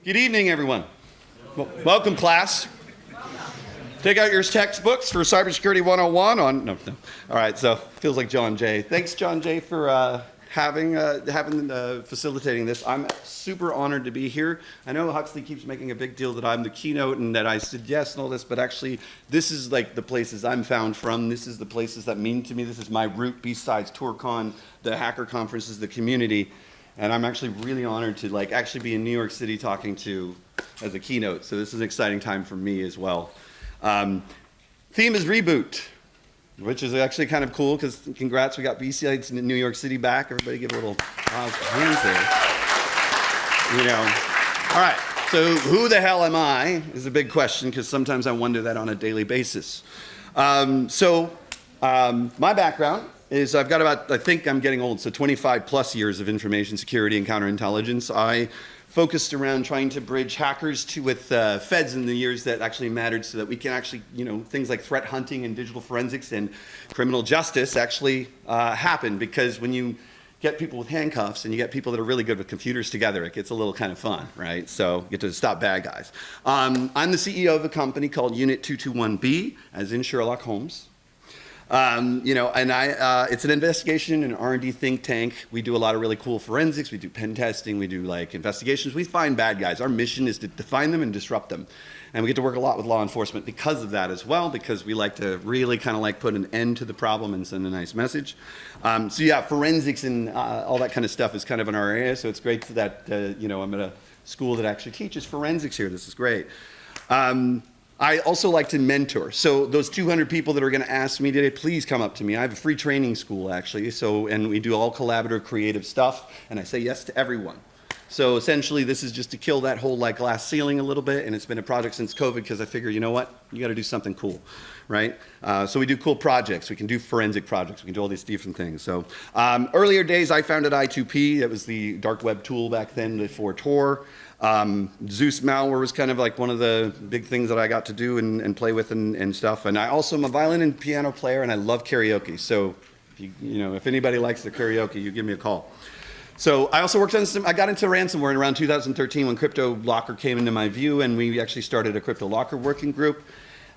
Good evening, everyone. Welcome, class. Take out your textbooks for Cybersecurity 101 on, no. All right, so feels like John Jay. Thanks, John Jay, for facilitating this. I'm super honored to be here. I know Huxley keeps making a big deal that I'm the keynote and that I suggest and all this, but actually, this is like the places I'm found from. This is the places that mean to me. This is my root, BSides, TourCon, the hacker conferences, the community. And I'm actually really honored to actually be in New York City talking to as a keynote. So this is an exciting time for me as well. Theme is reboot, which is actually kind of cool because congrats, we got BSides in New York City back. Everybody give a little hands there. All right, so who the hell am I is a big question because sometimes I wonder that on a daily basis. My background is I've got about, I think I'm getting old, so 25 plus years of information security and counterintelligence. I focused around trying to bridge hackers with feds in the years that actually mattered so that we can actually, things like threat hunting and digital forensics and criminal justice actually happen, because when you get people with handcuffs and you get people that are really good with computers together, it gets a little kind of fun, right? So you get to stop bad guys. I'm the CEO of a company called Unit 221B, as in Sherlock Holmes. It's an investigation and R&D think tank. We do a lot of really cool forensics. We do pen testing. We do investigations. We find bad guys. Our mission is to find them and disrupt them. And we get to work a lot with law enforcement because of that as well, because we like to really kind of put an end to the problem and send a nice message. Forensics and all that kind of stuff is kind of in our area. So it's great that, I'm at a school that actually teaches forensics here. This is great. I also like to mentor. So those 200 people that are going to ask me today, please come up to me. I have a free training school, actually. And we do all collaborative, creative stuff. And I say yes to everyone. So essentially, this is just to kill that whole glass ceiling a little bit. And it's been a project since COVID because I figure, you know what? You got to do something cool, right? So we do cool projects. We can do forensic projects. We can do all these different things. So earlier days, I founded I2P. That was the dark web tool back then before Tor. Zeus malware was kind of one of the big things that I got to do and play with and stuff. And I also am a violin and piano player, and I love karaoke. So if anybody likes the karaoke, you give me a call. So I also worked on I got into ransomware in around 2013 when CryptoLocker came into my view, and we actually started a CryptoLocker working group.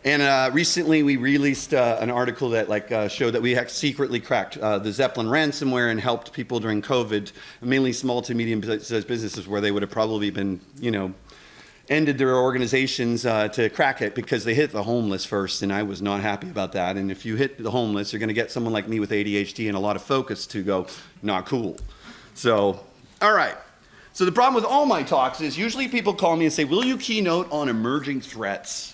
And recently we released an article that showed that we secretly cracked the Zeppelin ransomware and helped people during COVID, mainly small to medium businesses where they would have probably been, ended their organizations to crack it because they hit the homeless first, and I was not happy about that. And if you hit the homeless, you're going to get someone like me with ADHD and a lot of focus to go, not cool. So, all right. So the problem with all my talks is usually people call me and say, will you keynote on emerging threats?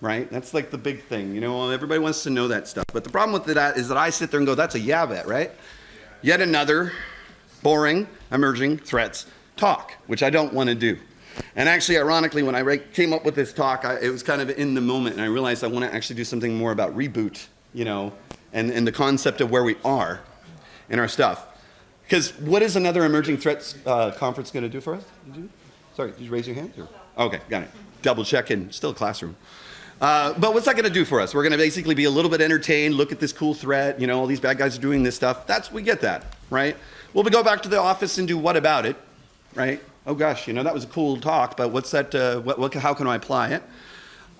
Right? That's the big thing. Everybody wants to know that stuff. But the problem with that is that I sit there and go, that's a yeah bet, right? Yeah. Yet another boring emerging threats talk, which I don't want to do. And actually, ironically, when I came up with this talk, it was kind of in the moment, and I realized I want to actually do something more about reboot, and the concept of where we are in our stuff. Because what is another emerging threats conference going to do for us? Sorry, did you raise your hand? Okay, got it. Double check in. Still a classroom. But what's that going to do for us? We're going to basically be a little bit entertained, look at this cool threat, all these bad guys are doing this stuff. We get that, right? Well, we go back to the office and do what about it, right? Oh gosh, that was a cool talk, but what's that, how can I apply it?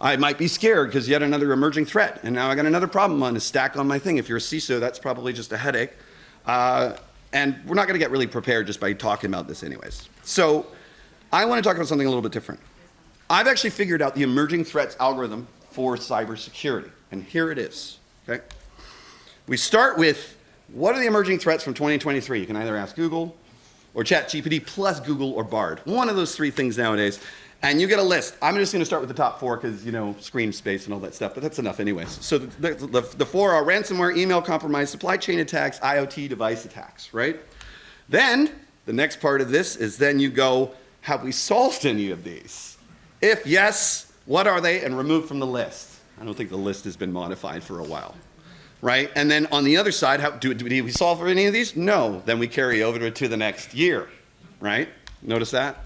I might be scared because yet another emerging threat, and now I got another problem on a stack on my thing. If you're a CISO, that's probably just a headache. And we're not going to get really prepared just by talking about this anyways. So I want to talk about something a little bit different. I've actually figured out the emerging threats algorithm for cybersecurity, and here it is, okay? We start with, what are the emerging threats from 2023? You can either ask Google or ChatGPT plus Google or Bard. One of those three things nowadays, and you get a list. I'm just gonna start with the top four because, screen space and all that stuff, but that's enough anyways. So the four are ransomware, email compromise, supply chain attacks, IoT device attacks, right? Then, the next part of this is then you go, have we solved any of these? If yes, what are they, and remove from the list? I don't think the list has been modified for a while, right? And then on the other side, do we solve any of these? No, then we carry over to the next year, right? Notice that?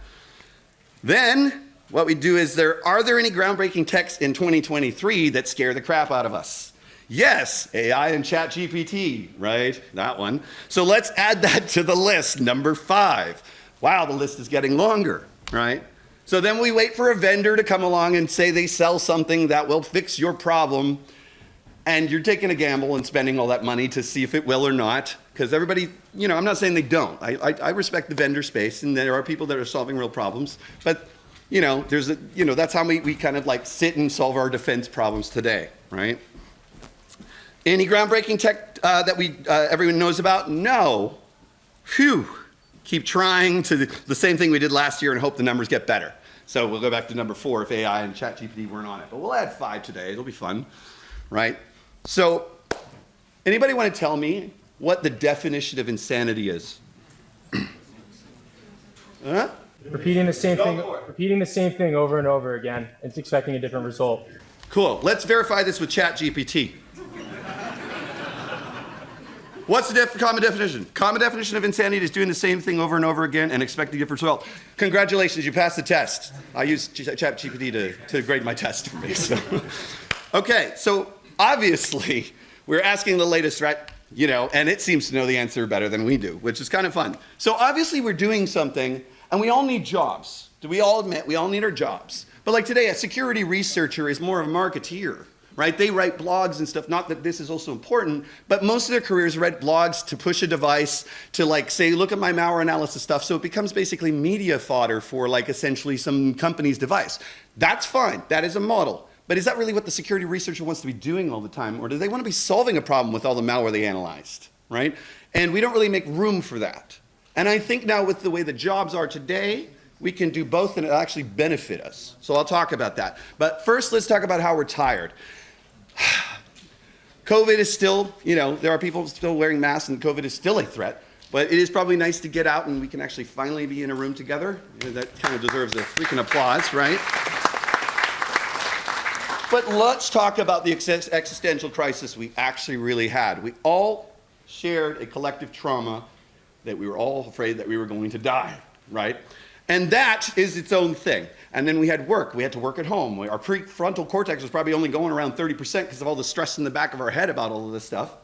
Then what we do is are there any groundbreaking techs in 2023 that scare the crap out of us? Yes, AI and ChatGPT, right? That one. So let's add that to the list, number 5. Wow, the list is getting longer, right? So then we wait for a vendor to come along and say they sell something that will fix your problem, and you're taking a gamble and spending all that money to see if it will or not, because everybody, you know, I'm not saying they don't. I respect the vendor space, and there are people that are solving real problems, but you know, that's how we kind of like sit and solve our defense problems today, right? Any groundbreaking tech that everyone knows about? No. Phew. Keep trying to the same thing we did last year and hope the numbers get better. So we'll go back to number 4 if AI and ChatGPT weren't on it. But we'll add 5 today. It'll be fun, right? So anybody want to tell me what the definition of insanity is? Huh? Repeating the same thing over and over again and expecting a different result. Cool. Let's verify this with ChatGPT. What's the common definition? Common definition of insanity is doing the same thing over and over again and expecting a different result. Congratulations, you passed the test. I used ChatGPT to grade my test for me. So. Okay, so obviously we're asking the latest threat, you know, and it seems to know the answer better than we do, which is kind of fun. So obviously we're doing something, and we all need jobs. Do we all admit we all need our jobs? But like today, a security researcher is more of a marketeer. Right? They write blogs and stuff, not that this is also important, but most of their careers write blogs to push a device, to like say, look at my malware analysis stuff. So it becomes basically media fodder for like essentially some company's device. That's fine. That is a model. But is that really what the security researcher wants to be doing all the time? Or do they want to be solving a problem with all the malware they analyzed? Right? And we don't really make room for that. And I think now with the way the jobs are today, we can do both and it'll actually benefit us. So I'll talk about that. But first, let's talk about how we're tired. COVID is still, you know, there are people still wearing masks and COVID is still a threat, but it is probably nice to get out and we can actually finally be in a room together. That kind of deserves a freaking applause, right? But let's talk about the existential crisis we actually really had. We all shared a collective trauma that we were all afraid that we were going to die, right? And that is its own thing. And then we had work. We had to work at home. Our prefrontal cortex was probably only going around 30% because of all the stress in the back of our head about all of this stuff.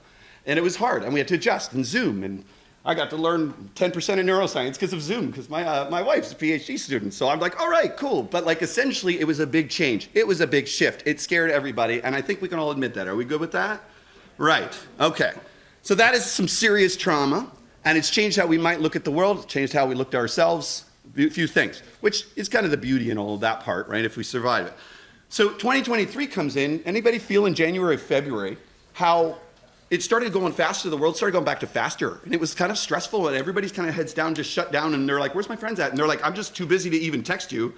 And it was hard. And we had to adjust and Zoom. And I got to learn 10% of neuroscience because of Zoom, because my wife's a PhD student. So I'm like, all right, cool. But like essentially, it was a big change. It was a big shift. It scared everybody. And I think we can all admit that. Are we good with that? Right. Okay. So that is some serious trauma. And it's changed how we might look at the world. It's changed how we looked at ourselves. A few things, which is kind of the beauty in all of that part, right, if we survive it. So 2023 comes in. Anybody feel in January, February, how it started going faster, the world started going back to faster, and it was kind of stressful, and everybody's kind of heads down, just shut down, and they're like, where's my friends at? And they're like, I'm just too busy to even text you.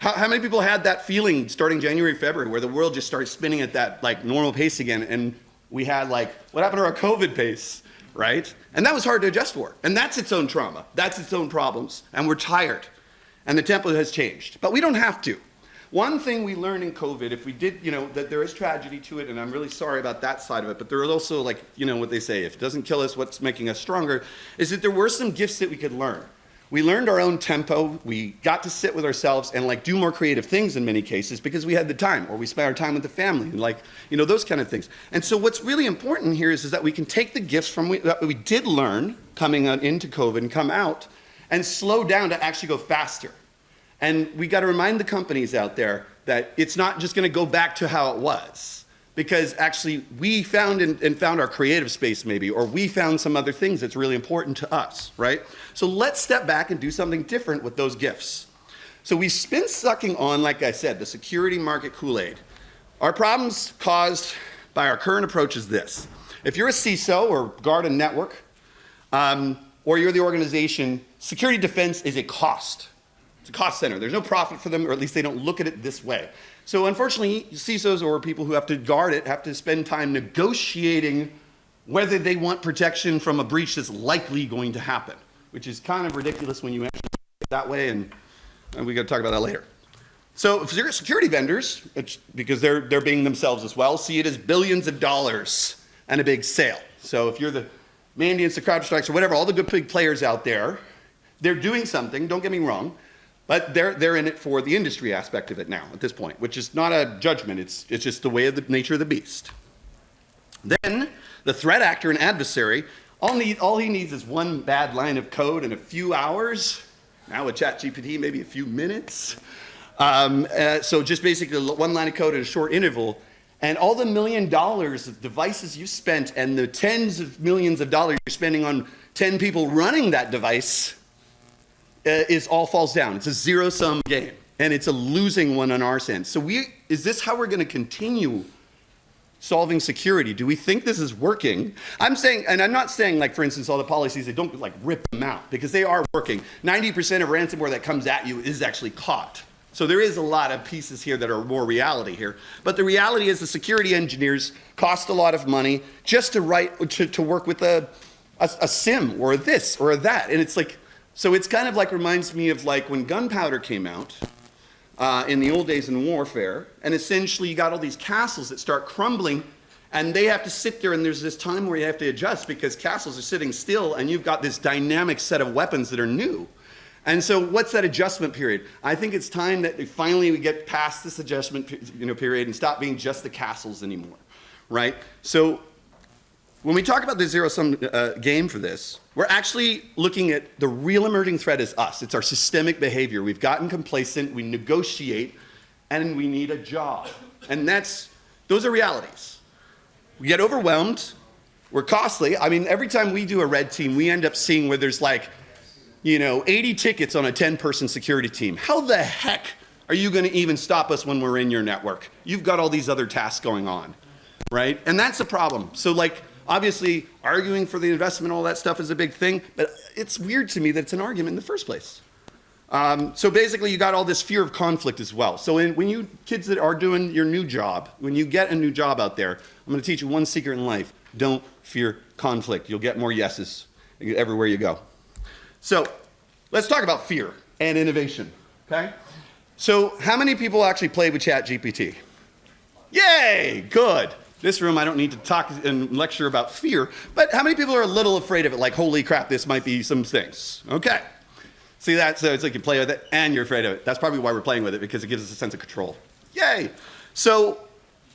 How many people had that feeling starting January, February, where the world just started spinning at that like normal pace again, and we had like, what happened to our COVID pace? Right? And that was hard to adjust for. And that's its own trauma. That's its own problems. And we're tired. And the tempo has changed. But we don't have to. One thing we learned in COVID, if we did, you know, that there is tragedy to it, and I'm really sorry about that side of it, but there is also like, you know, what they say, if it doesn't kill us, what's making us stronger, is that there were some gifts that we could learn. We learned our own tempo. We got to sit with ourselves and like do more creative things in many cases because we had the time, or we spent our time with the family and like, you know, those kind of things. And so what's really important here is that we can take the gifts that we did learn coming into COVID and come out and slow down to actually go faster. And we got to remind the companies out there that it's not just going to go back to how it was. Because actually we found our creative space maybe, or we found some other things that's really important to us, right? So let's step back and do something different with those gifts. So we've been sucking on, like I said, the security market Kool-Aid. Our problems caused by our current approach is this. If you're a CISO or guard a network, or you're the organization, security defense is a cost. It's a cost center. There's no profit for them, or at least they don't look at it this way. So unfortunately, CISOs or people who have to guard it have to spend time negotiating whether they want protection from a breach that's likely going to happen, which is kind of ridiculous when you actually it that way, and we got to talk about that later. So if you're security vendors, because they're being themselves as well, see it as billions of dollars and a big sale. So if you're the Mandiants, the CrowdStrikes, or whatever, all the good big players out there, they're doing something, don't get me wrong, but they're in it for the industry aspect of it now at this point, which is not a judgment. It's just the way of the nature of the beast. Then the threat actor and adversary, all he needs is one bad line of code and a few hours, Now with ChatGPT, maybe a few minutes. So just basically one line of code at a short interval, and all the $1 million of devices you spent and the tens of millions of dollars you're spending on 10 people running that device all falls down. It's a zero-sum game, and it's a losing one on our sense. So is this how we're going to continue solving security? Do we think this is working? I'm saying, and I'm not saying, like, for instance, all the policies, they don't like rip them out, because they are working. 90% of ransomware that comes at you is actually caught. So there is a lot of pieces here that are more reality here. But the reality is the security engineers cost a lot of money just to work with a SIM or this or that. And it's like, so it's kind of like, reminds me of like when gunpowder came out in the old days in warfare, and essentially you got all these castles that start crumbling, and they have to sit there, and there's this time where you have to adjust because castles are sitting still, and you've got this dynamic set of weapons that are new. And so what's that adjustment period? I think it's time that we get past this adjustment period and stop being just the castles anymore, right? So when we talk about the zero-sum game for this, we're actually looking at the real emerging threat as us. It's our systemic behavior. We've gotten complacent, we negotiate, and we need a job. And those are realities. We get overwhelmed, we're costly. I mean, every time we do a red team, we end up seeing where there's like, 80 tickets on a 10-person security team. How the heck are you going to even stop us when we're in your network? You've got all these other tasks going on, right? And that's the problem. So like, obviously, arguing for the investment, all that stuff is a big thing, but it's weird to me that it's an argument in the first place. So basically, you got all this fear of conflict as well. So when you kids that are doing your new job, when you get a new job out there, I'm going to teach you one secret in life. Don't fear conflict. You'll get more yeses everywhere you go. So let's talk about fear and innovation, okay? So how many people actually play with ChatGPT? Yay, good. This room, I don't need to talk and lecture about fear, but how many people are a little afraid of it, like, holy crap, this might be some things? Okay. See that? So it's like you play with it and you're afraid of it. That's probably why we're playing with it, because it gives us a sense of control. Yay. So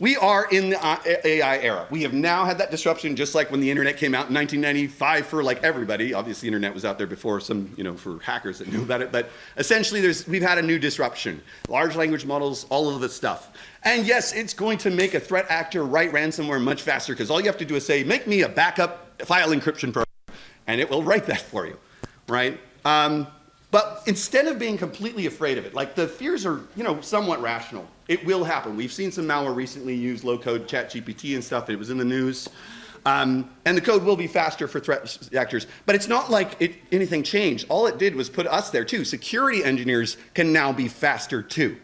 we are in the AI era. We have now had that disruption, just like when the internet came out in 1995 for like everybody. Obviously, the internet was out there before some, for hackers that knew about it. But essentially, we've had a new disruption. Large language models, all of this stuff. And yes, it's going to make a threat actor write ransomware much faster, because all you have to do is say, make me a backup file encryption program, and it will write that for you, right? But instead of being completely afraid of it, like the fears are, somewhat rational. It will happen. We've seen some malware recently use low-code ChatGPT and stuff. It was in the news. And the code will be faster for threat actors. But it's not like anything changed. All it did was put us there, too. Security engineers can now be faster, too.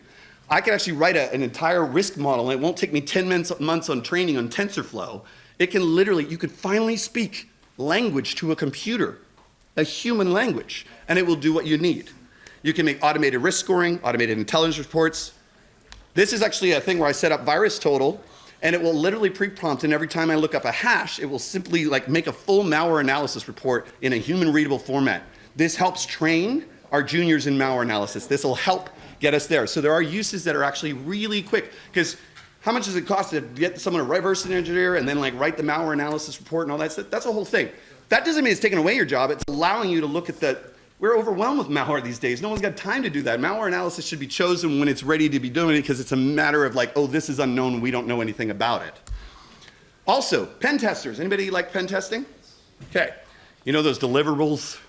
I can actually write an entire risk model, and it won't take me 10 months on training on TensorFlow. It can literally, you could finally speak language to a computer, a human language, and it will do what you need. You can make automated risk scoring, automated intelligence reports. This is actually a thing where I set up virus total, and it will literally pre-prompt, and every time I look up a hash, it will simply like make a full malware analysis report in a human readable format. This helps train our juniors in malware analysis. This will help get us there. So there are uses that are actually really quick, because how much does it cost to get someone to reverse engineer and then like write the malware analysis report and all that stuff? That's a whole thing. That doesn't mean it's taking away your job. It's allowing you to look at we're overwhelmed with malware these days. No one's got time to do that. Malware analysis should be chosen when it's ready to be doing it, because it's a matter of like, oh, this is unknown, we don't know anything about it. Also, pen testers. Anybody like pen testing? Okay. Those deliverables?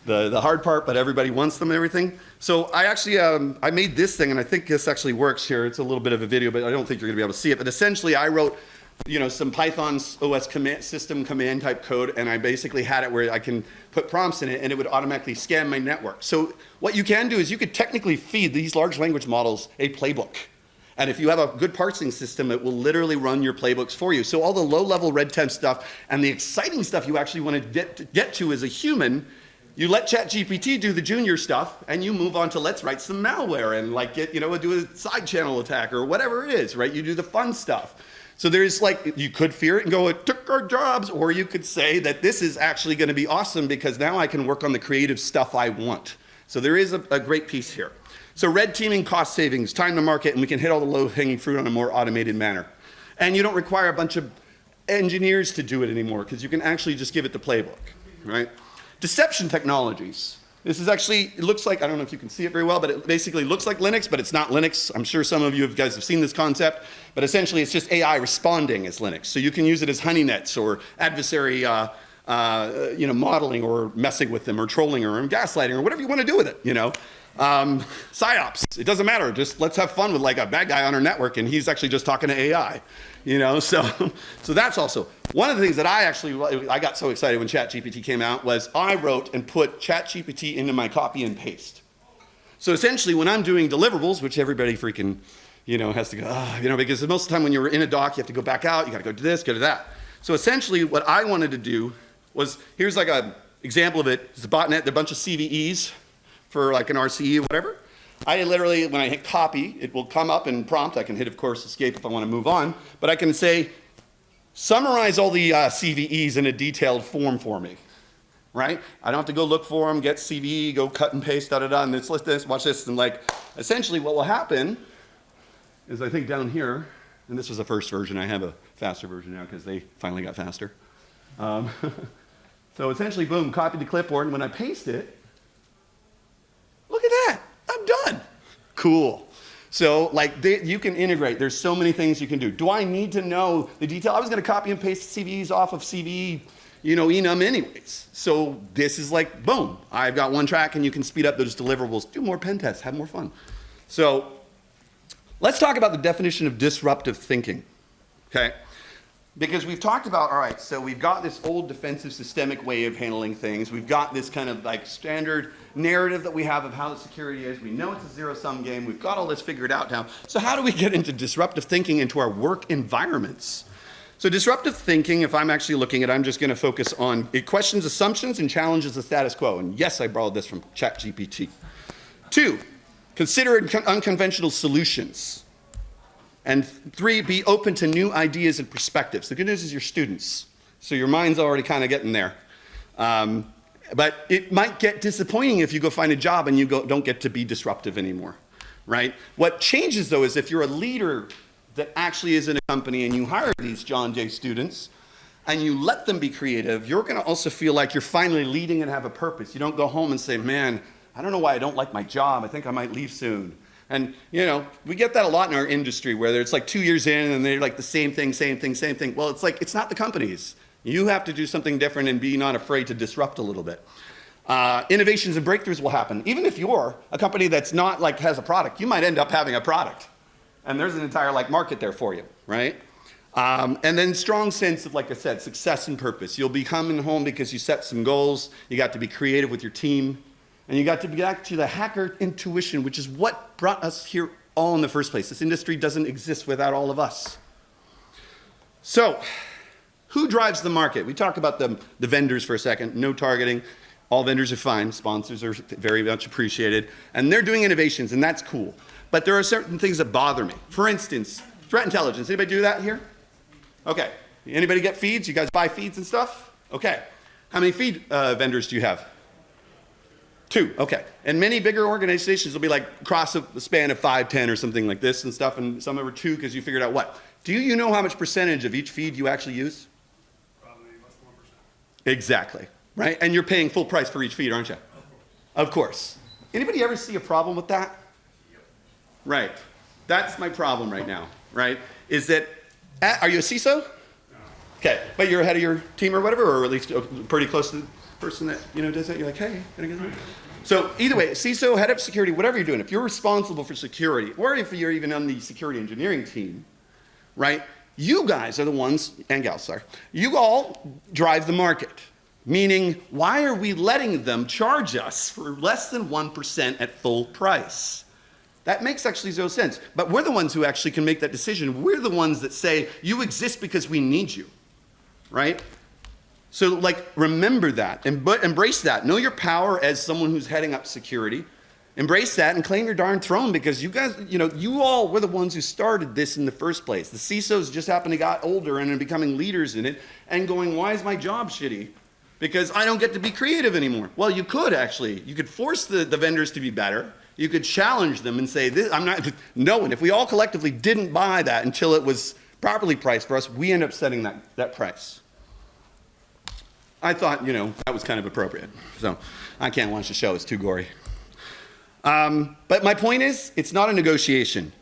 The hard part, but everybody wants them and everything. So I actually, I made this thing, and I think this actually works here. It's a little bit of a video, but I don't think you're gonna be able to see it. But essentially, I wrote some Python OS system command type code, and I basically had it where I can put prompts in it, and it would automatically scan my network. So what you can do is you could technically feed these large language models a playbook. And if you have a good parsing system, it will literally run your playbooks for you. So all the low-level red temp stuff and the exciting stuff you actually want to get to as a human, you let ChatGPT do the junior stuff, and you move on to let's write some malware and like do a side channel attack or whatever it is, right? You do the fun stuff. So there's like, you could fear it and go, it took our jobs, or you could say that this is actually going to be awesome because now I can work on the creative stuff I want. So there is a great piece here. So red teaming, cost savings, time to market, and we can hit all the low-hanging fruit on a more automated manner. And you don't require a bunch of engineers to do it anymore, because you can actually just give it the playbook, right? Deception technologies. This is actually, it looks like, I don't know if you can see it very well, but it basically looks like Linux, but it's not Linux. I'm sure some of you guys have seen this concept, but essentially it's just AI responding as Linux. So you can use it as honey nets or adversary modeling or messing with them or trolling or gaslighting or whatever you want to do with it, PsyOps, it doesn't matter. Just let's have fun with like a bad guy on our network and he's actually just talking to AI, So that's also one of the things that I got so excited when ChatGPT came out was I wrote and put ChatGPT into my copy and paste. So essentially when I'm doing deliverables, which everybody freaking, has to go, because most of the time when you're in a doc, you have to go back out, you got to go to this, go to that. So essentially what I wanted to do was, here's like an example of it. It's a botnet, there are a bunch of CVEs for like an RCE or whatever. I literally, when I hit copy, it will come up and prompt. I can hit, of course, escape if I want to move on. But I can say, summarize all the CVEs in a detailed form for me, right? I don't have to go look for them, get CVE, go cut and paste, da-da-da, and this, watch this. And like, essentially what will happen is I think down here, and this was the first version. I have a faster version now because they finally got faster. So essentially, boom, copy to clipboard. And when I paste it, look at that. I'm done. Cool. So like you can integrate. There's so many things you can do. Do I need to know the detail? I was going to copy and paste CVEs off of CVE, enum anyways. So this is like, boom. I've got one track and you can speed up those deliverables. Do more pen tests. Have more fun. So let's talk about the definition of disruptive thinking. Okay? Because we've talked about, all right, so we've got this old defensive systemic way of handling things. We've got this kind of like standard narrative that we have of how the security is. We know it's a zero-sum game. We've got all this figured out now. So how do we get into disruptive thinking into our work environments? So disruptive thinking, if I'm actually looking at it, I'm just going to focus on, it questions assumptions and challenges the status quo. And yes, I borrowed this from ChatGPT. 2, consider unconventional solutions. And 3, be open to new ideas and perspectives. The good news is you're students, so your mind's already kind of getting there. But it might get disappointing if you go find a job and you don't get to be disruptive anymore, right? What changes, though, is if you're a leader that actually is in a company and you hire these John Jay students and you let them be creative, you're going to also feel like you're finally leading and have a purpose. You don't go home and say, man, I don't know why I don't like my job. I think I might leave soon. And, we get that a lot in our industry where it's like 2 years in and they're like the same thing. Well, it's like, it's not the companies. You have to do something different and be not afraid to disrupt a little bit. Innovations and breakthroughs will happen. Even if you're a company that's not like has a product, you might end up having a product. And there's an entire like market there for you, right? And then strong sense of, like I said, success and purpose. You'll be coming home because you set some goals. You got to be creative with your team. And you got to be back to the hacker intuition, which is what brought us here all in the first place. This industry doesn't exist without all of us. So, who drives the market? We talk about the vendors for a second. No targeting. All vendors are fine. Sponsors are very much appreciated. And they're doing innovations, and that's cool. But there are certain things that bother me. For instance, threat intelligence. Anybody do that here? Okay. Anybody get feeds? You guys buy feeds and stuff? Okay. How many feed vendors do you have? 2, okay. And many bigger organizations will be like across the span of 5, 10 or something like this and stuff, and some of them are 2 because you figured out what? Do you know how much percentage of each feed you actually use? Probably less than 1%. Exactly, right? And you're paying full price for each feed, aren't you? Of course. Anybody ever see a problem with that? Yep. Right. That's my problem right now, right? Is that, are you a CISO? No. Okay, but you're ahead of your team or whatever, or at least pretty close to the person that does that. You're like, hey, can I get that? So either way, CISO, head of security, whatever you're doing, if you're responsible for security, or if you're even on the security engineering team, right? You guys are the ones, and gals, sorry, you all drive the market. Meaning, why are we letting them charge us for less than 1% at full price? That makes actually zero sense. But we're the ones who actually can make that decision. We're the ones that say, you exist because we need you, right? So like, remember that, embrace that. Know your power as someone who's heading up security. Embrace that and claim your darn throne because you guys, you all were the ones who started this in the first place. The CISOs just happened to got older and are becoming leaders in it and going, why is my job shitty? Because I don't get to be creative anymore. Well, you could actually. You could force the vendors to be better. You could challenge them and say, I'm not, no, and if we all collectively didn't buy that until it was properly priced for us, we end up setting that price. I thought, that was kind of appropriate. So I can't watch the show, it's too gory. But my point is, it's not a negotiation.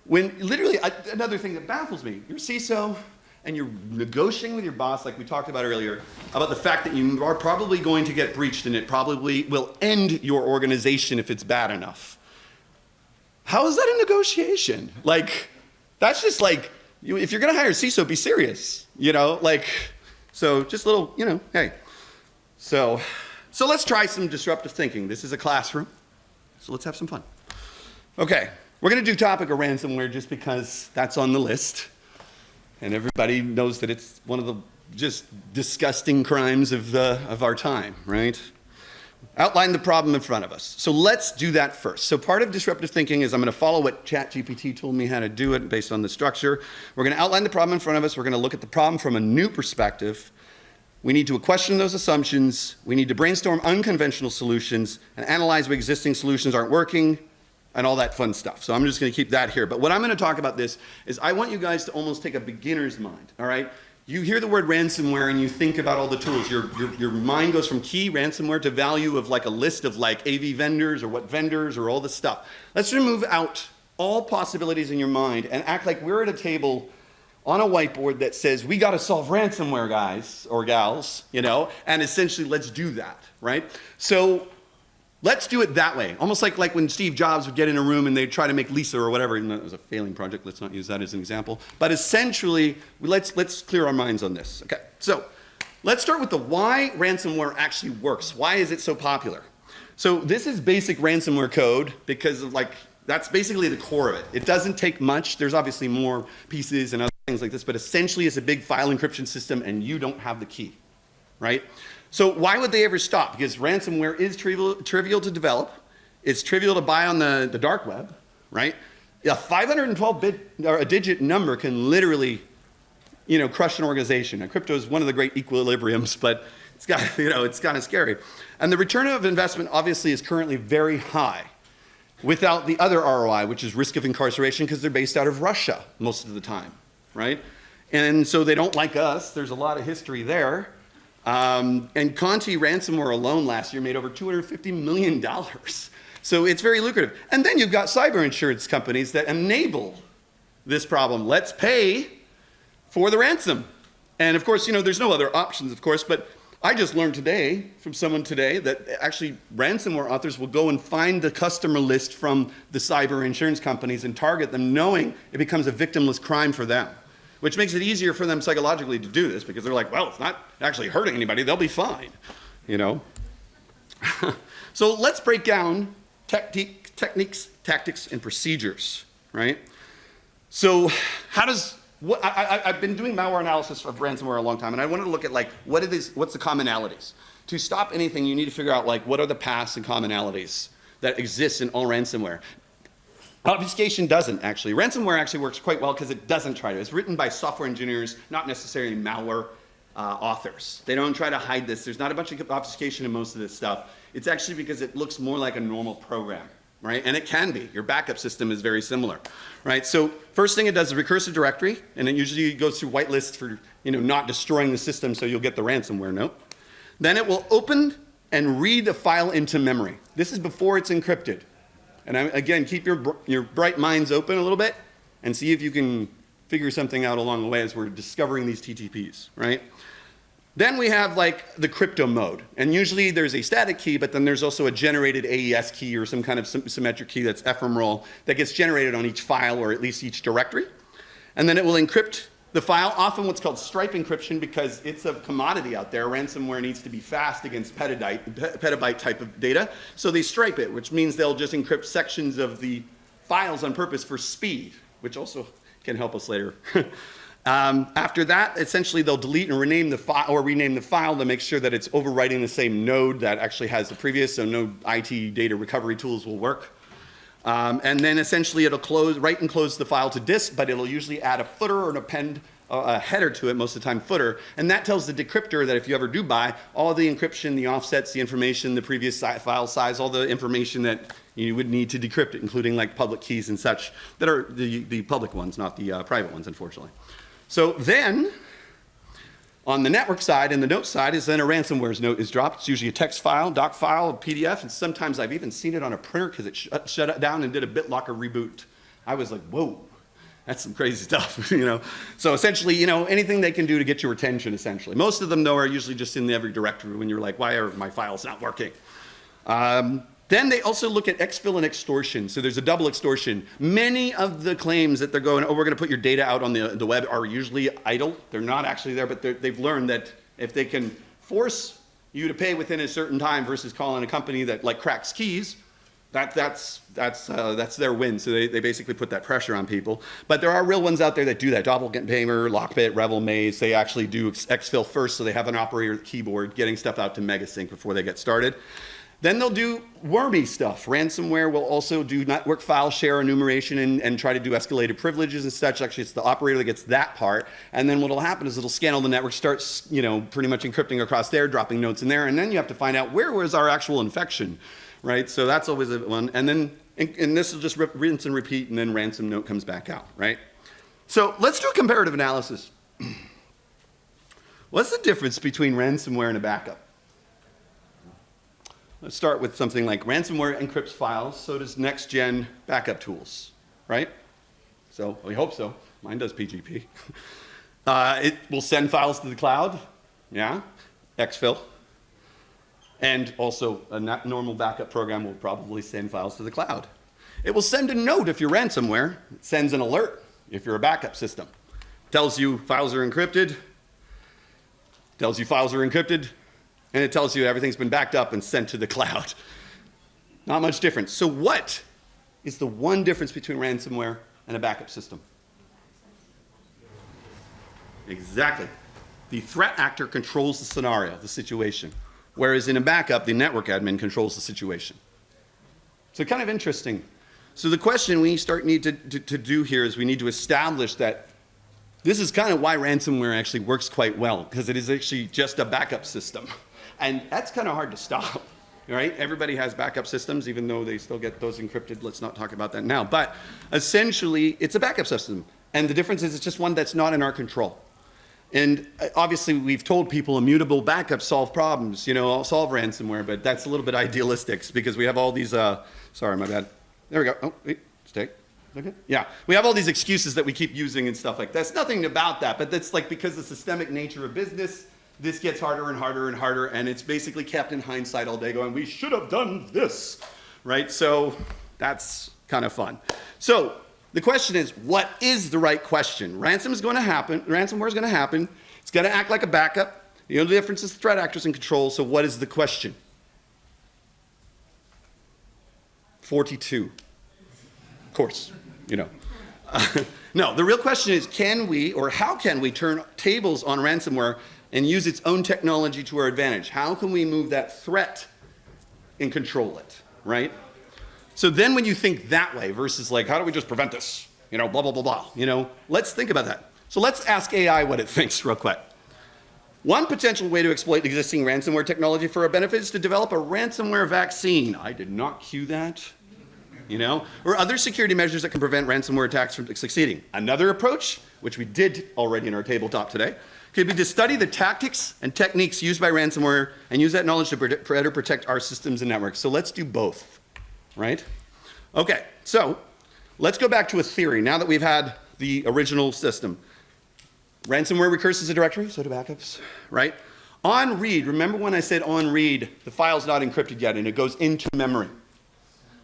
When literally, another thing that baffles me, you're CISO and you're negotiating with your boss, like we talked about earlier, about the fact that you are probably going to get breached and it probably will end your organization if it's bad enough. How is that a negotiation? Like, that's just like, if you're gonna hire a CISO, be serious, so just a little, hey. So let's try some disruptive thinking. This is a classroom, so let's have some fun. Okay. We're going to do topic of ransomware just because that's on the list. And everybody knows that it's one of the just disgusting crimes of our time, right? Outline the problem in front of us. So let's do that first. So part of disruptive thinking is I'm going to follow what ChatGPT told me how to do it based on the structure. We're going to outline the problem in front of us. We're going to look at the problem from a new perspective. We need to question those assumptions. We need to brainstorm unconventional solutions and analyze what existing solutions aren't working, and all that fun stuff. So I'm just gonna keep that here. But what I'm gonna talk about this is I want you guys to almost take a beginner's mind, all right? You hear the word ransomware and you think about all the tools. Your mind goes from key ransomware to value of like a list of like AV vendors or what vendors or all this stuff. Let's remove out all possibilities in your mind and act like we're at a table on a whiteboard that says, we gotta solve ransomware, guys or gals, and essentially let's do that, right? So, let's do it that way. Almost like when Steve Jobs would get in a room and they'd try to make Lisa or whatever, even though it was a failing project, let's not use that as an example. But essentially, let's clear our minds on this. Okay, so let's start with the why ransomware actually works. Why is it so popular? So this is basic ransomware code because of that's basically the core of it. It doesn't take much. There's obviously more pieces and other things like this, but essentially it's a big file encryption system and you don't have the key, right? So why would they ever stop? Because ransomware is trivial to develop. It's trivial to buy on the dark web, right? A 512-bit or a digit number can literally, crush an organization. And crypto is one of the great equilibriums, but it's got, it's kind of scary. And the return of investment obviously is currently very high without the other ROI, which is risk of incarceration because they're based out of Russia most of the time, right? And so they don't like us. There's a lot of history there. And Conti ransomware alone last year made over $250 million. So it's very lucrative. And then you've got cyber insurance companies that enable this problem. Let's pay for the ransom. And of course, there's no other options, of course, but I just learned today from someone today that actually ransomware authors will go and find the customer list from the cyber insurance companies and target them knowing it becomes a victimless crime for them. Which makes it easier for them psychologically to do this because they're like, well, it's not actually hurting anybody, they'll be fine, So let's break down techniques, tactics, and procedures, right? So I've been doing malware analysis of ransomware a long time, and I wanted to look at what's the commonalities? To stop anything, you need to figure out what are the paths and commonalities that exist in all ransomware. Obfuscation doesn't actually. Ransomware actually works quite well because it doesn't try to. It's written by software engineers, not necessarily malware authors. They don't try to hide this. There's not a bunch of obfuscation in most of this stuff. It's actually because it looks more like a normal program, right? And it can be. Your backup system is very similar, right? So first thing it does is recursive directory, and it usually goes through whitelist for not destroying the system so you'll get the ransomware note. Then it will open and read the file into memory. This is before it's encrypted. And again, keep your bright minds open a little bit and see if you can figure something out along the way as we're discovering these TTPs, right? Then we have the crypto mode. And usually there's a static key, but then there's also a generated AES key or some kind of symmetric key that's ephemeral that gets generated on each file or at least each directory. And then it will encrypt the file, often what's called stripe encryption because it's a commodity out there. Ransomware needs to be fast against petabyte type of data. So they stripe it, which means they'll just encrypt sections of the files on purpose for speed, which also can help us later. After that, essentially they'll delete and rename the file to make sure that it's overwriting the same node that actually has the previous, so no IT data recovery tools will work. And then essentially it'll write and close the file to disk, but it'll usually add a footer or an append a header to it, most of the time footer. And that tells the decryptor that if you ever do buy, all the encryption, the offsets, the information, the previous file size, all the information that you would need to decrypt it, including public keys and such, that are the public ones, not the private ones, unfortunately. So then, On the network side and the note side is then a ransomware's note is dropped. It's usually a text file, doc file, a PDF, and sometimes I've even seen it on a printer because it shut it down and did a BitLocker reboot. I was like, whoa, that's some crazy stuff, you know. So essentially, you know, anything they can do to get your attention, essentially. Most of them, though, are usually just in every directory when you're like, why are my files not working? Then they also look at exfil and extortion. So there's a double extortion. Many of the claims that they're going, oh, we're going to put your data out on the web are usually idle. They're not actually there, but they've learned that if they can force you to pay within a certain time versus calling a company that like cracks keys, that's their win. So they basically put that pressure on people. But there are real ones out there that do that. Doppelganger, Lockbit, Revel, Maze, they actually do exfil first, so they have an operator at the keyboard getting stuff out to Megasync before they get started. Then they'll do wormy stuff. Ransomware will also do network file share enumeration and try to do escalated privileges and such. Actually, it's the operator that gets that part. And then what'll happen is it'll scan all the network, starts, you know, pretty much encrypting across there, dropping notes in there, and then you have to find out where was our actual infection, right? So that's always a one. And then, and this will just rinse and repeat, and then ransom note comes back out, right? So let's do a comparative analysis. What's the difference between ransomware and a backup? Let's start with something like ransomware encrypts files, so does next-gen backup tools, right? So we hope so. Mine does PGP. It will send files to the cloud, yeah, exfil. And also a normal backup program will probably send files to the cloud. It will send a note if you're ransomware. It sends an alert if you're a backup system. Tells you files are encrypted, and it tells you everything's been backed up and sent to the cloud. Not much difference. So what is the one difference between ransomware and a backup system? Exactly. The threat actor controls the scenario, the situation, whereas in a backup, the network admin controls the situation. So kind of interesting. So the question we need to do here is we need to establish that this is kind of why ransomware actually works quite well, because it is actually just a backup system. And that's kind of hard to stop, right? Everybody has backup systems, even though they still get those encrypted. Let's not talk about that now. But essentially, it's a backup system. And the difference is it's just one that's not in our control. And obviously, we've told people immutable backups solve problems, you know, solve ransomware, but that's a little bit idealistic because we have all these, sorry, my bad. There we go. Oh, wait, stay. Okay. Yeah, we have all these excuses that we keep using and stuff like that. That's nothing about that, but that's like because the systemic nature of business, this gets harder and harder and harder, and it's basically kept in hindsight all day going, we should have done this, right? So that's kind of fun. So the question is, what is the right question? Ransomware is going to happen. It's going to act like a backup. The only difference is the threat actors in control, so what is the question? 42. Of course, you know. No, the real question is, can we, or how can we turn tables on ransomware and use its own technology to our advantage? How can we move that threat and control it, right? So then when you think that way versus like, how do we just prevent this? You know, blah, blah, blah, blah. You know, let's think about that. So let's ask AI what it thinks real quick. One potential way to exploit existing ransomware technology for our benefit is to develop a ransomware vaccine. I did not cue that. You know, or other security measures that can prevent ransomware attacks from succeeding. Another approach, which we did already in our tabletop today, could be to study the tactics and techniques used by ransomware and use that knowledge to better protect our systems and networks. So let's do both, right? Okay, so let's go back to a theory now that we've had the original system. Ransomware recurses a directory, so do backups, right? On read, remember when I said on read, the file's not encrypted yet and it goes into memory.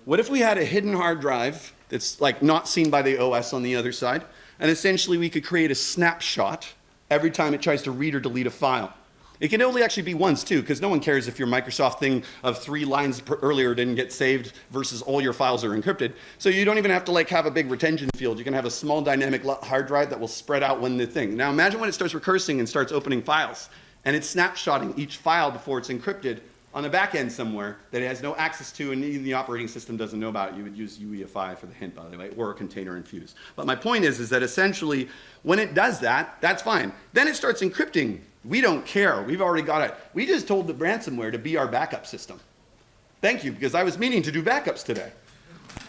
What if we had a hidden hard drive that's like not seen by the OS on the other side, and essentially we could create a snapshot every time it tries to read or delete a file? It can only actually be once too, because no one cares if your Microsoft thing of 3 lines earlier didn't get saved versus all your files are encrypted. So you don't even have to like have a big retention field. You can have a small dynamic hard drive that will spread out when the thing. Now imagine when it starts recursing and starts opening files, and it's snapshotting each file before it's encrypted on the back end somewhere that it has no access to and even the operating system doesn't know about it. You would use UEFI for the hint, by the way, or a container infused. But my point is that essentially when it does that, that's fine. Then it starts encrypting. We don't care. We've already got it. We just told the ransomware to be our backup system. Thank you, because I was meaning to do backups today,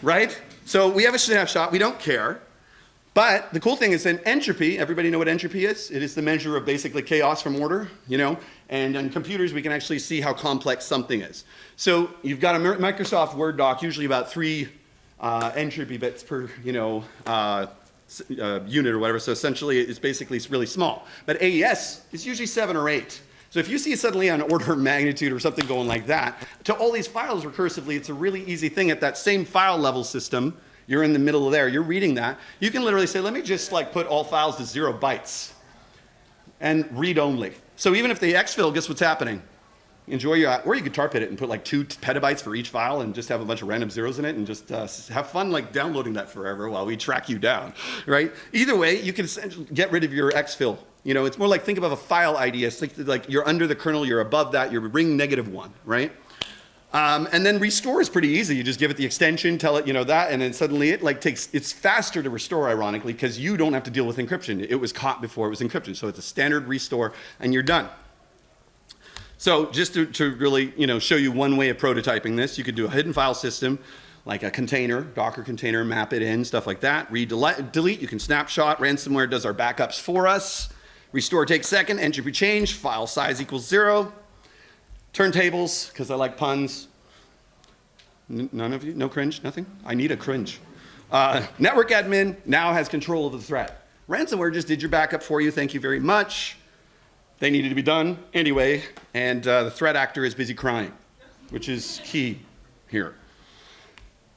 right? So we have a snapshot. We don't care. But the cool thing is that entropy, everybody know what entropy is? It is the measure of basically chaos from order, you know? And on computers, we can actually see how complex something is. So you've got a Microsoft Word doc, usually about 3 entropy bits per, unit or whatever. So essentially, it's basically really small. But AES is usually 7 or 8. So if you see suddenly an order of magnitude or something going like that, to all these files recursively, it's a really easy thing at that same file level system. You're in the middle of there, you're reading that. You can literally say, let me just like put all files to 0 bytes and read only. So even if they exfil, guess what's happening? Enjoy your, or you could tar pit it and put like 2 petabytes for each file and just have a bunch of random zeros in it and just have fun like downloading that forever while we track you down, right? Either way, you can get rid of your exfil. You know, it's more like, think of a file ID as like you're under the kernel, you're above that, you're ring -1, right? And then restore is pretty easy. You just give it the extension, tell it, that, and then suddenly it like it's faster to restore, ironically, because you don't have to deal with encryption. It was caught before it was encrypted. So it's a standard restore, and you're done. So just to really, show you one way of prototyping this, you could do a hidden file system, like a container, Docker container, map it in, stuff like that. Read, delete, you can snapshot. Ransomware does our backups for us. Restore takes second, entropy change, file size equals 0. Turntables, because I like puns. None of you? No cringe? Nothing? I need a cringe. Network admin now has control of the threat. Ransomware just did your backup for you. Thank you very much. They needed to be done anyway, and the threat actor is busy crying, which is key here.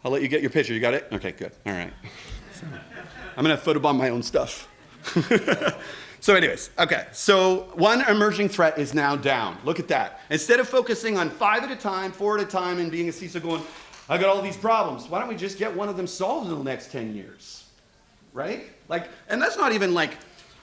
I'll let you get your picture. You got it? Okay, good. All right. I'm going to photobomb my own stuff. So anyways, okay, so one emerging threat is now down. Look at that. Instead of focusing on 5 at a time, 4 at a time, and being a CISO going, I got all these problems, why don't we just get one of them solved in the next 10 years, right? Like, and that's not even like,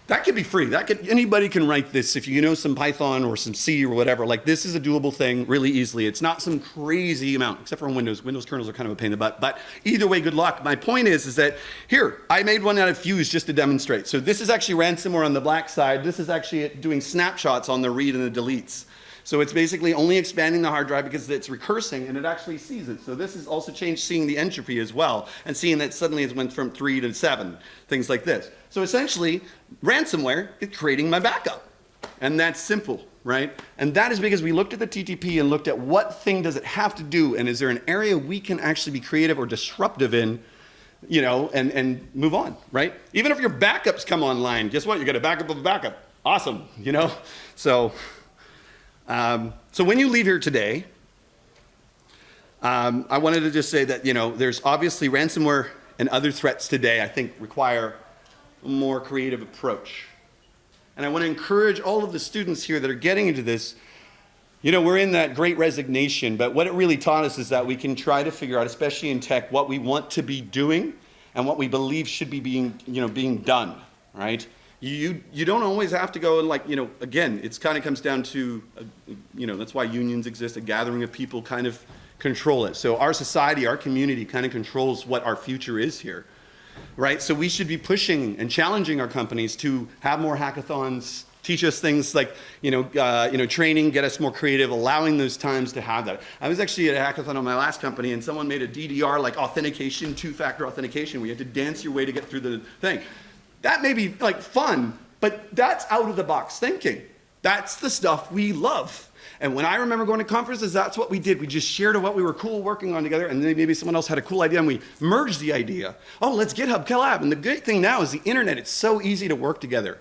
that could be free. Anybody can write this if you know some Python or some C or whatever. Like, this is a doable thing really easily. It's not some crazy amount, except for on Windows. Windows kernels are kind of a pain in the butt. But either way, good luck. My point is that here, I made one out of Fuse just to demonstrate. So this is actually ransomware on the black side. This is actually doing snapshots on the read and the deletes. So it's basically only expanding the hard drive because it's recursing and it actually sees it. So this has also changed seeing the entropy as well and seeing that suddenly it went from 3 to 7, things like this. So essentially, ransomware is creating my backup. And that's simple, right? And that is because we looked at the TTP and looked at what thing does it have to do, and is there an area we can actually be creative or disruptive in, and move on, right? Even if your backups come online, guess what? You got a backup of a backup. Awesome, So, so when you leave here today, I wanted to just say that, there's obviously ransomware and other threats today, I think, require a more creative approach. And I want to encourage all of the students here that are getting into this. We're in that great resignation, but what it really taught us is that we can try to figure out, especially in tech, what we want to be doing and what we believe should be being done, right? You don't always have to go and again, it's kind of comes down to, that's why unions exist, a gathering of people kind of control it. So our society, our community kind of controls what our future is here, right? So we should be pushing and challenging our companies to have more hackathons, teach us things like, training, get us more creative, allowing those times to have that. I was actually at a hackathon on my last company and someone made a DDR like authentication, 2-factor authentication, where you had to dance your way to get through the thing. That may be like fun, but that's out of the box thinking. That's the stuff we love. And when I remember going to conferences, that's what we did. We just shared what we were cool working on together, and then maybe someone else had a cool idea, and we merged the idea. Oh, let's GitHub collab. And the great thing now is the internet. It's so easy to work together,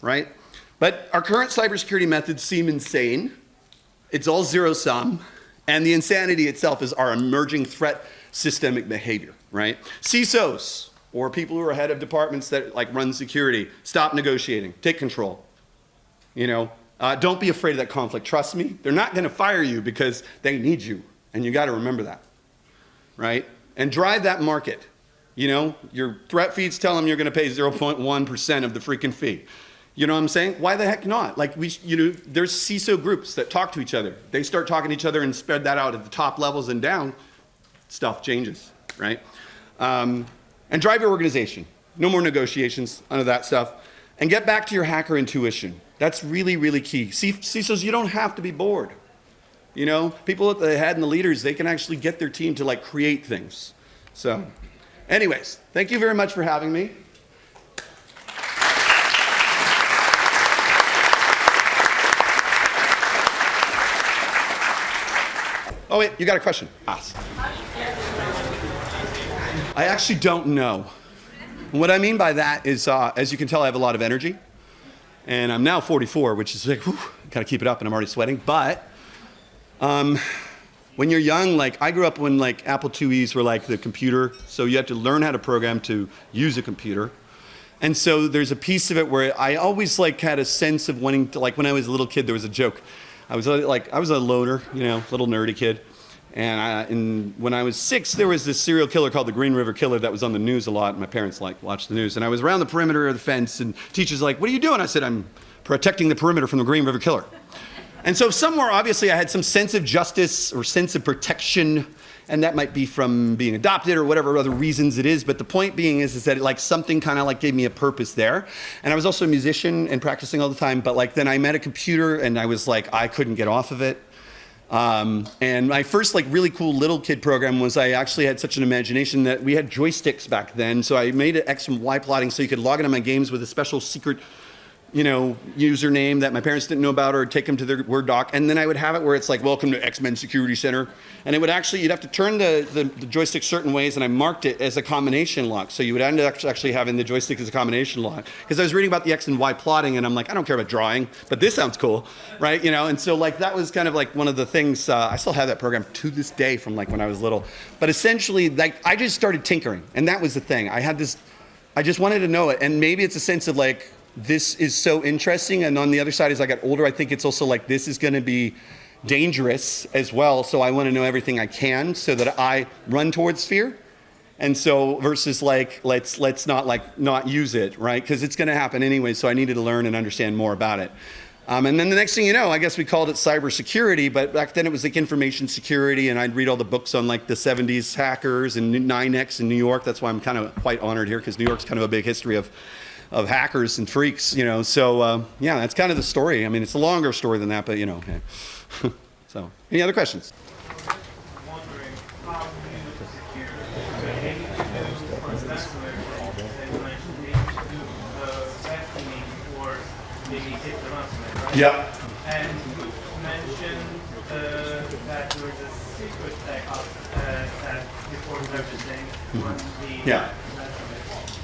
right? But our current cybersecurity methods seem insane. It's all zero-sum, and the insanity itself is our emerging threat systemic behavior, right? CISOs, or people who are head of departments that run security, stop negotiating, take control. Don't be afraid of that conflict. Trust me, they're not going to fire you because they need you, and you got to remember that, right? And drive that market. Your threat feeds tell them you're going to pay 0.1% of the freaking fee. You know what I'm saying? Why the heck not? There's CISO groups that talk to each other. They start talking to each other and spread that out at the top levels and down. Stuff changes, right? And drive your organization. No more negotiations, none of that stuff. And get back to your hacker intuition. That's really, really key. CISOs, you don't have to be bored. People at the head and the leaders, they can actually get their team to create things. So anyways, thank you very much for having me. Oh wait, you got a question? Ask. I actually don't know. What I mean by that is, as you can tell, I have a lot of energy. And I'm now 44, which is like, whew, gotta keep it up, and I'm already sweating. But when you're young, like I grew up when like Apple IIes were like the computer, so you had to learn how to program to use a computer. And so there's a piece of it where I always like had a sense of wanting to, like when I was a little kid, there was a joke. I was a loner, you know, little nerdy kid. And when I was 6, there was this serial killer called the Green River Killer that was on the news a lot. And my parents like watched the news. And I was around the perimeter of the fence, and teachers like, "What are you doing?" I said, "I'm protecting the perimeter from the Green River Killer." And so somewhere, obviously, I had some sense of justice or sense of protection. And that might be from being adopted or whatever other reasons it is. But the point being is that it, like something kind of like gave me a purpose there. And I was also a musician and practicing all the time. But like then I met a computer and I was like, I couldn't get off of it. And my first like really cool little kid program was I actually had such an imagination that we had joysticks back then. So I made it X and Y plotting so you could log into my games with a special secret, you know, username that my parents didn't know about, or take them to their Word doc. And then I would have it where it's like, "Welcome to X-Men Security Center." And it would actually, you'd have to turn the joystick certain ways, and I marked it as a combination lock. So you would end up actually having the joystick as a combination lock. Because I was reading about the X and Y plotting, and I'm like, I don't care about drawing, but this sounds cool, right? You know, and so like that was kind of like one of the things, I still have that program to this day from like when I was little. But essentially, like I just started tinkering, and that was the thing. I just wanted to know it, and maybe it's a sense of like, this is so interesting, and on the other side, as I got older, I think it's also like this is going to be dangerous as well, so I want to know everything I can so that I run towards fear. And so versus like let's not use it, right? Because it's going to happen anyway, so I needed to learn and understand more about it. And then the next thing you know, I guess we called it cybersecurity, but back then it was like information security, and I'd read all the books on like the 70s hackers and 9X in New York. That's why I'm kind of quite honored here, because New York's kind of a big history of hackers and freaks, you know. So yeah, that's kind of the story. I mean, it's a longer story than that, but you know. Okay. So, any other questions? Wondering how you secure the for example, you mentioned vacuuming or maybe hit the ransomware, right? Yeah. And you mentioned that there was a secret backup that records everything on the Yeah. ransomware.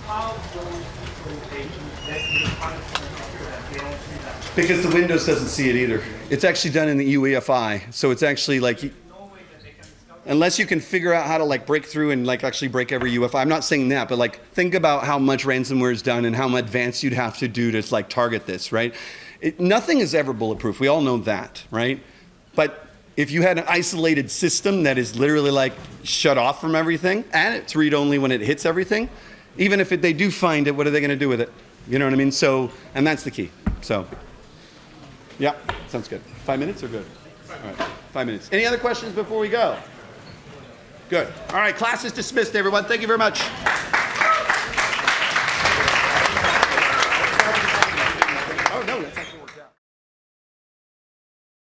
How those implementations that you 100% secure that they don't see that? Because the Windows doesn't see it either. It's actually done in the UEFI, so it's actually like, No way that they can discover. unless you can figure out how to like break through and like actually break every UEFI. I'm not saying that, but like think about how much ransomware is done and how advanced you'd have to do to like target this, right? Nothing is ever bulletproof. We all know that, right? But if you had an isolated system that is literally like shut off from everything, and it's read only when it hits everything, even if they do find it, what are they going to do with it? You know what I mean? So, and that's the key. So, yeah, sounds good. 5 minutes or good? All right, 5 minutes. Any other questions before we go? Good. All right, class is dismissed, everyone. Thank you very much.